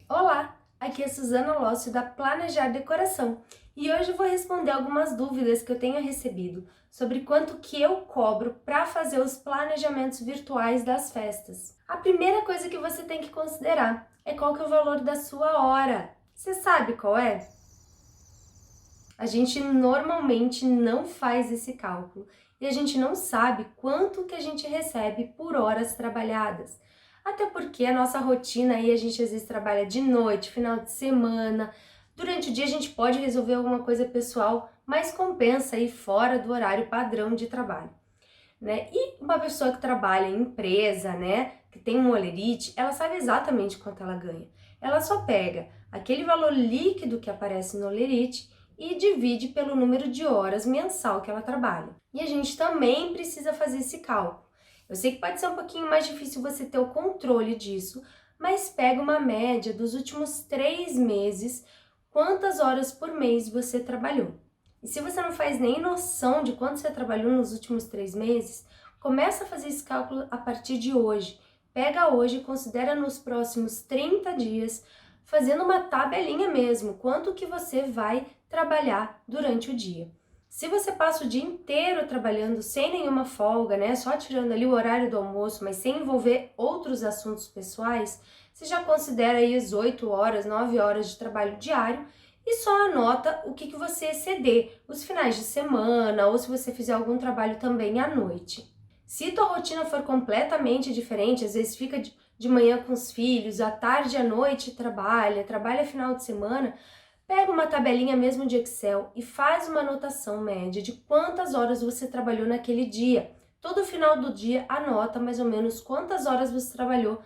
Olá, aqui é Suzana Lócio da Planejar Decoração e hoje eu vou responder algumas dúvidas que eu tenho recebido sobre quanto que eu cobro para fazer os planejamentos virtuais das festas. A primeira coisa que você tem que considerar é qual que é o valor da sua hora. Você sabe qual é? A gente normalmente não faz esse cálculo e a gente não sabe quanto que a gente recebe por horas trabalhadas. Até porque a nossa rotina aí, a gente às vezes trabalha de noite, final de semana, durante o dia a gente pode resolver alguma coisa pessoal, mas compensa aí fora do horário padrão de trabalho, né? E uma pessoa que trabalha em empresa, né, que tem um holerite, ela sabe exatamente quanto ela ganha. Ela só pega aquele valor líquido que aparece no holerite e divide pelo número de horas mensal que ela trabalha. E a gente também precisa fazer esse cálculo. Eu sei que pode ser um pouquinho mais difícil você ter o controle disso, mas pega uma média dos últimos 3 meses, quantas horas por mês você trabalhou. E se você não faz nem noção de quanto você trabalhou nos últimos 3 meses, começa a fazer esse cálculo a partir de hoje. Pega hoje e considera nos próximos 30 dias, fazendo uma tabelinha mesmo, quanto que você vai trabalhar durante o dia. Se você passa o dia inteiro trabalhando sem nenhuma folga, né, só tirando ali o horário do almoço, mas sem envolver outros assuntos pessoais, você já considera aí as 8 horas, 9 horas de trabalho diário e só anota o que você exceder, os finais de semana ou se você fizer algum trabalho também à noite. Se tua rotina for completamente diferente, às vezes fica de manhã com os filhos, à tarde e à noite trabalha final de semana, pega uma tabelinha mesmo de Excel e faz uma anotação média de quantas horas você trabalhou naquele dia. Todo final do dia anota mais ou menos quantas horas você trabalhou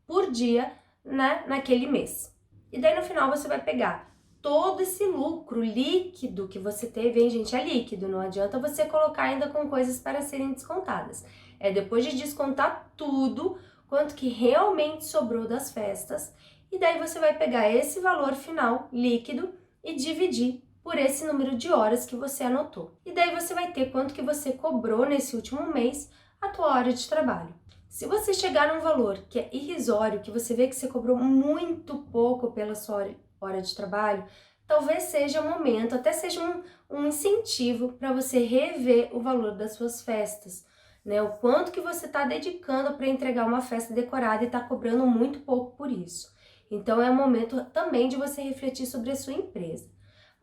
por dia, né, naquele mês. E daí no final você vai pegar todo esse lucro líquido que você teve, hein, gente? É líquido, não adianta você colocar ainda com coisas para serem descontadas. É depois de descontar tudo, quanto que realmente sobrou das festas, e daí você vai pegar esse valor final líquido e dividir por esse número de horas que você anotou. E daí você vai ter quanto que você cobrou nesse último mês a tua hora de trabalho. Se você chegar num valor que é irrisório, que você vê que você cobrou muito pouco pela sua hora de trabalho, talvez seja um momento, até seja um incentivo para você rever o valor das suas festas, né? O quanto que você está dedicando para entregar uma festa decorada e está cobrando muito pouco por isso. Então é um momento também de você refletir sobre a sua empresa.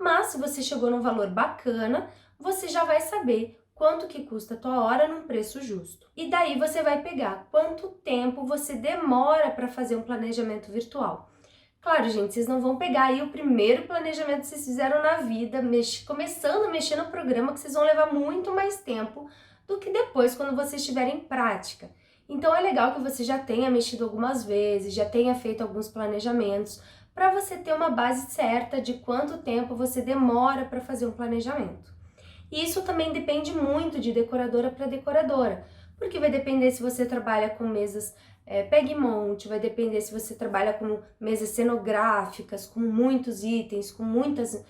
Mas se você chegou num valor bacana, você já vai saber quanto que custa a tua hora num preço justo. E daí você vai pegar quanto tempo você demora para fazer um planejamento virtual. Claro, gente, vocês não vão pegar aí o primeiro planejamento que vocês fizeram na vida, começando a mexer no programa, que vocês vão levar muito mais tempo do que depois, quando vocês estiverem em prática. Então é legal que você já tenha mexido algumas vezes, já tenha feito alguns planejamentos, para você ter uma base certa de quanto tempo você demora para fazer um planejamento. E isso também depende muito de decoradora para decoradora, porque vai depender se você trabalha com mesas pega e monte, vai depender se você trabalha com mesas cenográficas, com muitos itens, com muitas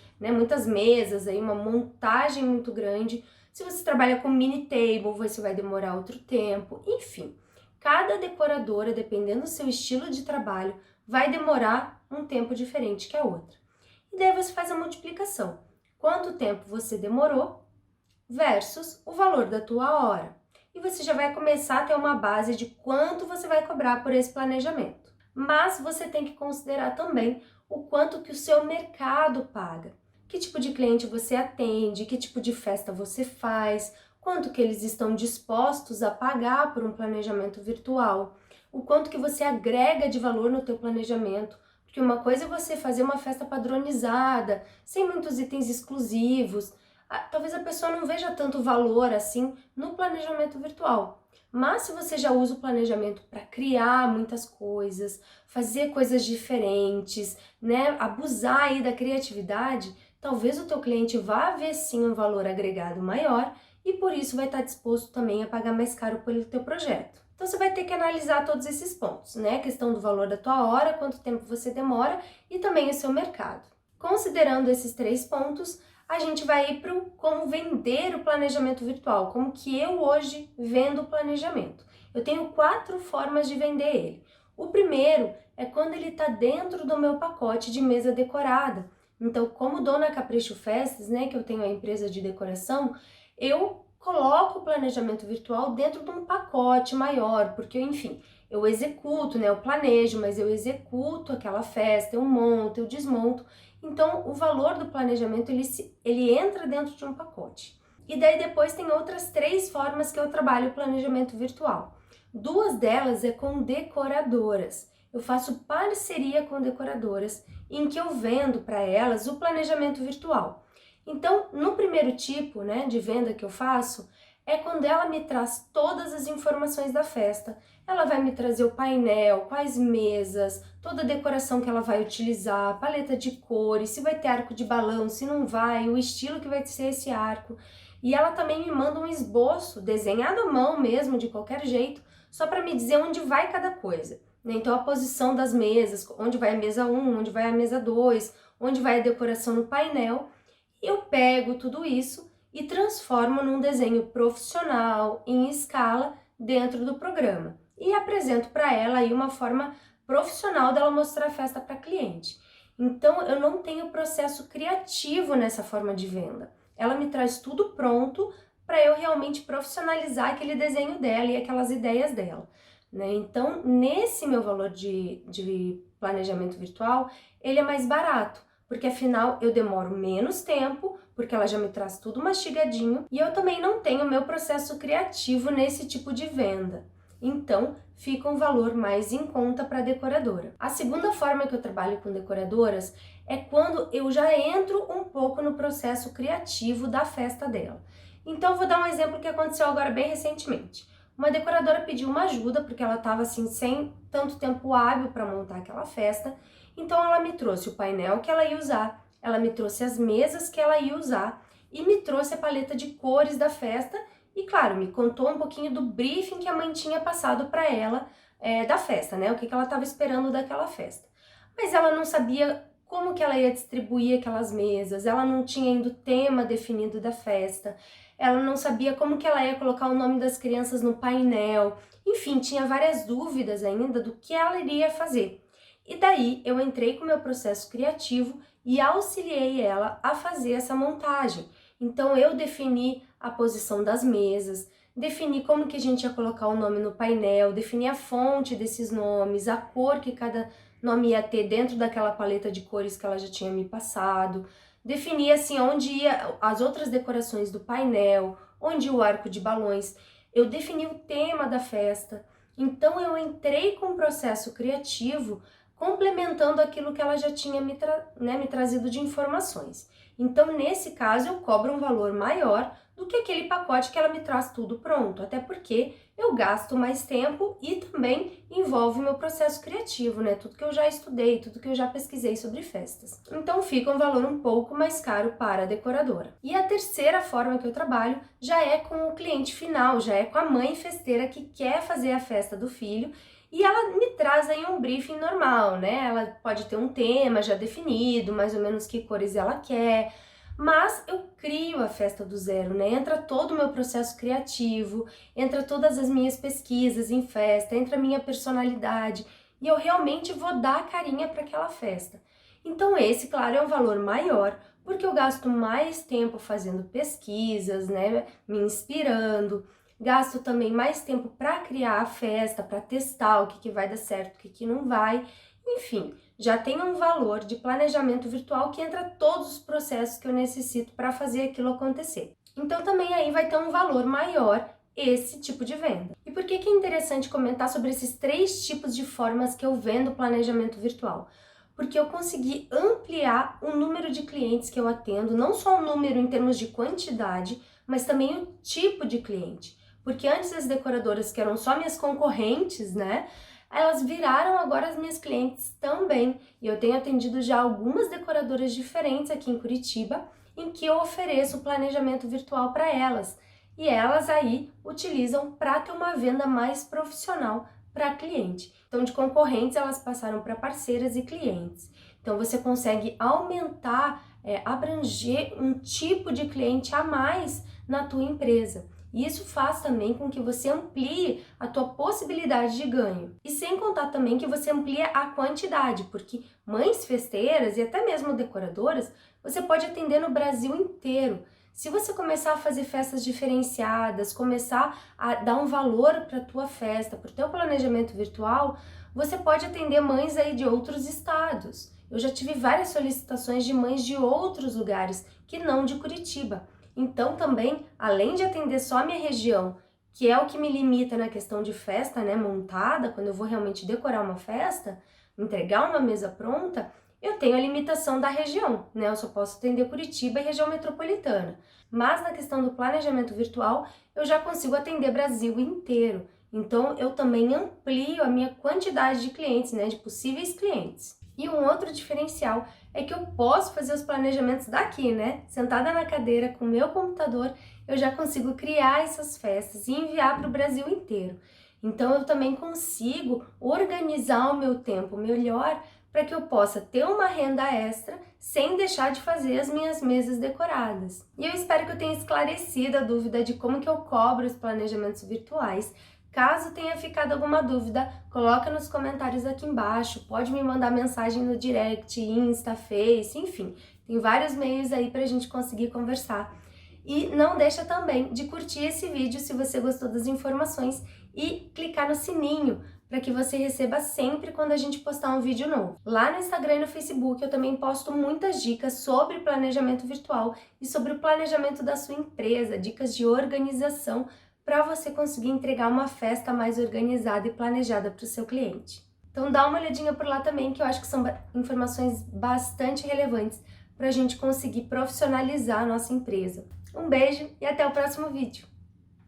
mesas, aí, uma montagem muito grande. Se você trabalha com mini table, você vai demorar outro tempo, enfim. Cada decoradora, dependendo do seu estilo de trabalho, vai demorar um tempo diferente que a outra. E daí você faz a multiplicação. Quanto tempo você demorou versus o valor da tua hora. E você já vai começar a ter uma base de quanto você vai cobrar por esse planejamento. Mas você tem que considerar também o quanto que o seu mercado paga. Que tipo de cliente você atende, que tipo de festa você faz, quanto que eles estão dispostos a pagar por um planejamento virtual, o quanto que você agrega de valor no teu planejamento. Porque uma coisa é você fazer uma festa padronizada, sem muitos itens exclusivos, talvez a pessoa não veja tanto valor assim no planejamento virtual. Mas se você já usa o planejamento para criar muitas coisas, fazer coisas diferentes, né, abusar aí da criatividade, talvez o teu cliente vá ver sim um valor agregado maior e por isso vai estar disposto também a pagar mais caro pelo teu projeto. Então você vai ter que analisar todos esses pontos, né? A questão do valor da tua hora, quanto tempo você demora e também o seu mercado. Considerando esses 3 pontos, a gente vai ir para como vender o planejamento virtual, como que eu hoje vendo o planejamento. Eu tenho 4 formas de vender ele. O primeiro é quando ele está dentro do meu pacote de mesa decorada. Então, como dona Capricho Festas, né, que eu tenho a empresa de decoração, eu coloco o planejamento virtual dentro de um pacote maior, porque, enfim, eu executo, né, eu planejo, mas eu executo aquela festa, eu monto, eu desmonto. Então, o valor do planejamento, ele entra dentro de um pacote. E daí depois tem outras 3 formas que eu trabalho o planejamento virtual. 2 delas é com decoradoras. Eu faço parceria com decoradoras em que eu vendo para elas o planejamento virtual. Então, no primeiro tipo, né, de venda que eu faço, é quando ela me traz todas as informações da festa. Ela vai me trazer o painel, quais mesas, toda a decoração que ela vai utilizar, paleta de cores, se vai ter arco de balão, se não vai, o estilo que vai ser esse arco. E ela também me manda um esboço, desenhado à mão mesmo, de qualquer jeito, só para me dizer onde vai cada coisa. Então, a posição das mesas, onde vai a mesa 1, onde vai a mesa 2, onde vai a decoração no painel. Eu pego tudo isso e transformo num desenho profissional, em escala, dentro do programa. E apresento para ela aí uma forma profissional dela mostrar a festa para cliente. Então, eu não tenho processo criativo nessa forma de venda. Ela me traz tudo pronto para eu realmente profissionalizar aquele desenho dela e aquelas ideias dela, né? Então, nesse meu valor de planejamento virtual, ele é mais barato, porque afinal eu demoro menos tempo, porque ela já me traz tudo mastigadinho, e eu também não tenho meu processo criativo nesse tipo de venda. Então, fica um valor mais em conta para a decoradora. A segunda forma que eu trabalho com decoradoras é quando eu já entro um pouco no processo criativo da festa dela. Então, eu vou dar um exemplo que aconteceu agora bem recentemente. Uma decoradora pediu uma ajuda, porque ela estava assim, sem tanto tempo hábil para montar aquela festa. Então, ela me trouxe o painel que ela ia usar, ela me trouxe as mesas que ela ia usar e me trouxe a paleta de cores da festa e, claro, me contou um pouquinho do briefing que a mãe tinha passado para ela da festa, né? O que ela estava esperando daquela festa. Mas ela não sabia como que ela ia distribuir aquelas mesas, ela não tinha ainda o tema definido da festa, ela não sabia como que ela ia colocar o nome das crianças no painel, enfim, tinha várias dúvidas ainda do que ela iria fazer. E daí eu entrei com o meu processo criativo e auxiliei ela a fazer essa montagem. Então eu defini a posição das mesas, defini como que a gente ia colocar o nome no painel, defini a fonte desses nomes, a cor que cada nome ia ter dentro daquela paleta de cores que ela já tinha me passado, defini assim onde ia as outras decorações do painel, onde o arco de balões, eu defini o tema da festa. Então eu entrei com um processo criativo complementando aquilo que ela já tinha me trazido de informações. Então, nesse caso, eu cobro um valor maior do que aquele pacote que ela me traz tudo pronto, até porque eu gasto mais tempo e também envolve o meu processo criativo, né? Tudo que eu já estudei, tudo que eu já pesquisei sobre festas. Então, fica um valor um pouco mais caro para a decoradora. E a terceira forma que eu trabalho já é com o cliente final, já é com a mãe festeira que quer fazer a festa do filho. E ela me traz aí um briefing normal, né? Ela pode ter um tema já definido, mais ou menos que cores ela quer, mas eu crio a festa do zero, né? Entra todo o meu processo criativo, entra todas as minhas pesquisas em festa, entra a minha personalidade e eu realmente vou dar a carinha para aquela festa. Então esse, claro, é um valor maior, porque eu gasto mais tempo fazendo pesquisas, né? Me inspirando. Gasto também mais tempo para criar a festa, para testar o que vai dar certo, o que não vai. Enfim, já tem um valor de planejamento virtual que entra todos os processos que eu necessito para fazer aquilo acontecer. Então também aí vai ter um valor maior esse tipo de venda. E por que é interessante comentar sobre esses 3 tipos de formas que eu vendo planejamento virtual? Porque eu consegui ampliar o número de clientes que eu atendo, não só o número em termos de quantidade, mas também o tipo de cliente. Porque antes as decoradoras, que eram só minhas concorrentes, né, elas viraram agora as minhas clientes também. E eu tenho atendido já algumas decoradoras diferentes aqui em Curitiba, em que eu ofereço o planejamento virtual para elas. E elas aí utilizam para ter uma venda mais profissional para cliente. Então, de concorrentes, elas passaram para parceiras e clientes. Então, você consegue aumentar, abranger um tipo de cliente a mais na tua empresa. E isso faz também com que você amplie a tua possibilidade de ganho. E sem contar também que você amplia a quantidade, porque mães festeiras e até mesmo decoradoras, você pode atender no Brasil inteiro. Se você começar a fazer festas diferenciadas, começar a dar um valor para a tua festa, para o teu planejamento virtual, você pode atender mães aí de outros estados. Eu já tive várias solicitações de mães de outros lugares, que não de Curitiba. Então também, além de atender só a minha região, que é o que me limita na questão de festa, né, montada, quando eu vou realmente decorar uma festa, entregar uma mesa pronta, eu tenho a limitação da região, né? Eu só posso atender Curitiba e região metropolitana. Mas na questão do planejamento virtual, eu já consigo atender Brasil inteiro. Então, eu também amplio a minha quantidade de clientes, né? De possíveis clientes. E um outro diferencial é que eu posso fazer os planejamentos daqui, né? Sentada na cadeira com o meu computador, eu já consigo criar essas festas e enviar para o Brasil inteiro. Então, eu também consigo organizar o meu tempo melhor para que eu possa ter uma renda extra sem deixar de fazer as minhas mesas decoradas. E eu espero que eu tenha esclarecido a dúvida de como que eu cobro os planejamentos virtuais. Caso tenha ficado alguma dúvida, coloca nos comentários aqui embaixo, pode me mandar mensagem no direct, Insta, Face, enfim, tem vários meios aí pra gente conseguir conversar. E não deixa também de curtir esse vídeo se você gostou das informações e clicar no sininho para que você receba sempre quando a gente postar um vídeo novo. Lá no Instagram e no Facebook eu também posto muitas dicas sobre planejamento virtual e sobre o planejamento da sua empresa, dicas de organização para você conseguir entregar uma festa mais organizada e planejada para o seu cliente. Então dá uma olhadinha por lá também, que eu acho que são informações bastante relevantes para a gente conseguir profissionalizar a nossa empresa. Um beijo e até o próximo vídeo!